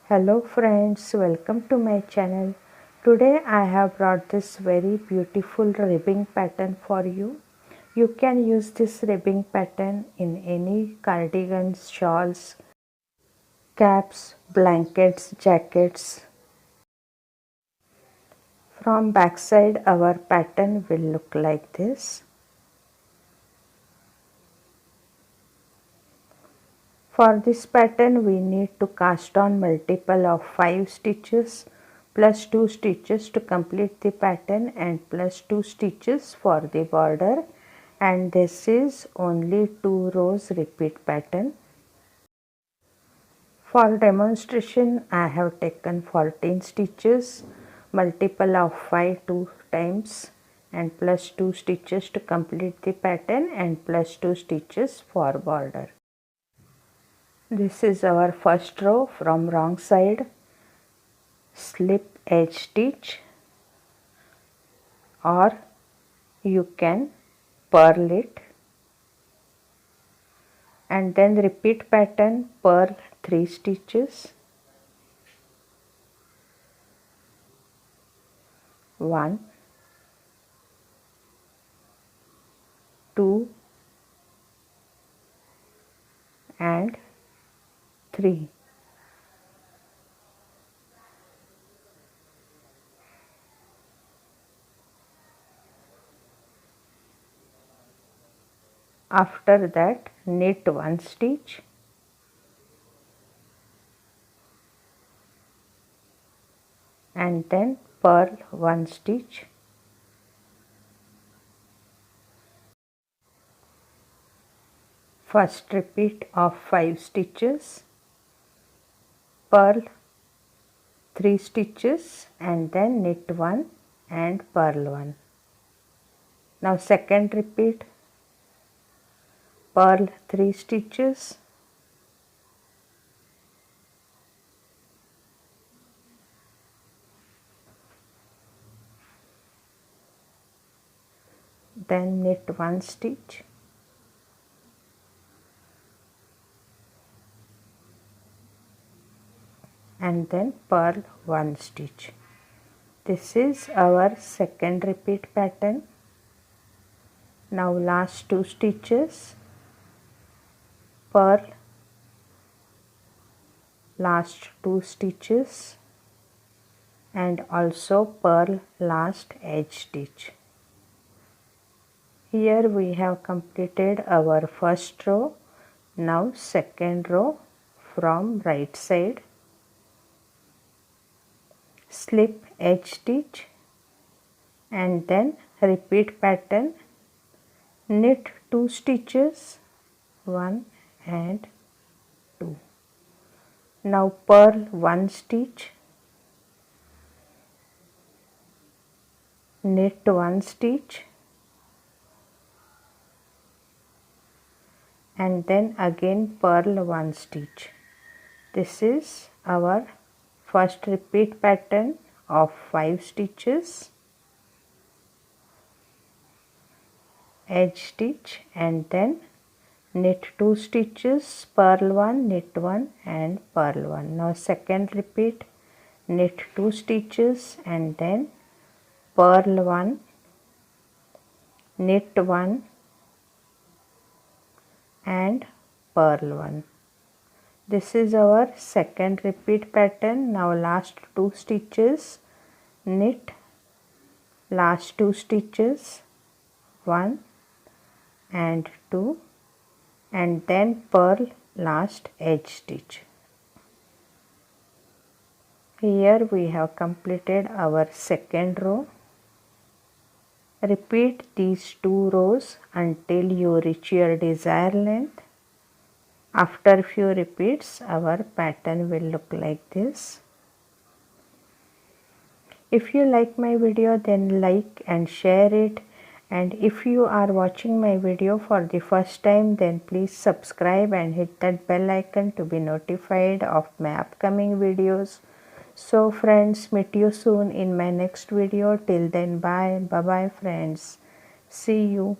Hello friends, welcome to my channel. Today I have brought this very beautiful ribbing pattern for you. You can use this ribbing pattern in any cardigans, shawls, caps, blankets, jackets. From backside our pattern will look like this. For this pattern we need to cast on multiple of 5 stitches plus 2 stitches to complete the pattern and plus 2 stitches for the border, and this is only 2 rows repeat pattern. For demonstration I have taken 14 stitches, multiple of 5 2 times and plus 2 stitches to complete the pattern and plus 2 stitches for border. This is our first row. From wrong side slip edge stitch, or you can purl it, and then repeat pattern, purl 3 stitches, 1 2 and 3. After that knit 1 stitch, and then purl 1 stitch, first repeat of 5 stitches, purl 3 stitches and then knit 1 and purl 1. Now second repeat, purl 3 stitches, then knit 1 stitch, and then purl 1 stitch. This is our second repeat pattern. Now last 2 stitches, purl last 2 stitches and also purl last edge stitch. Here we have completed our first row. Now second row from right side, slip edge stitch and then repeat pattern, knit 2 stitches, 1 and 2. Now purl 1 stitch, knit 1 stitch and then again purl 1 stitch. This is our first repeat pattern of 5 stitches, edge stitch and then knit 2 stitches, purl 1, knit 1 and purl 1. Now second repeat, knit 2 stitches and then purl 1, knit 1 and purl 1. This is our second repeat pattern. Now last 2 stitches, knit last 2 stitches, 1 and 2 and then purl last edge stitch. Here we have completed our second row. Repeat these 2 rows until you reach your desired length. After few repeats our pattern will look like this. If you like my video then like and share it, and if you are watching my video for the first time then please subscribe and hit that bell icon to be notified of my upcoming videos. So friends, meet you soon in my next video. Till then, bye bye friends, see you.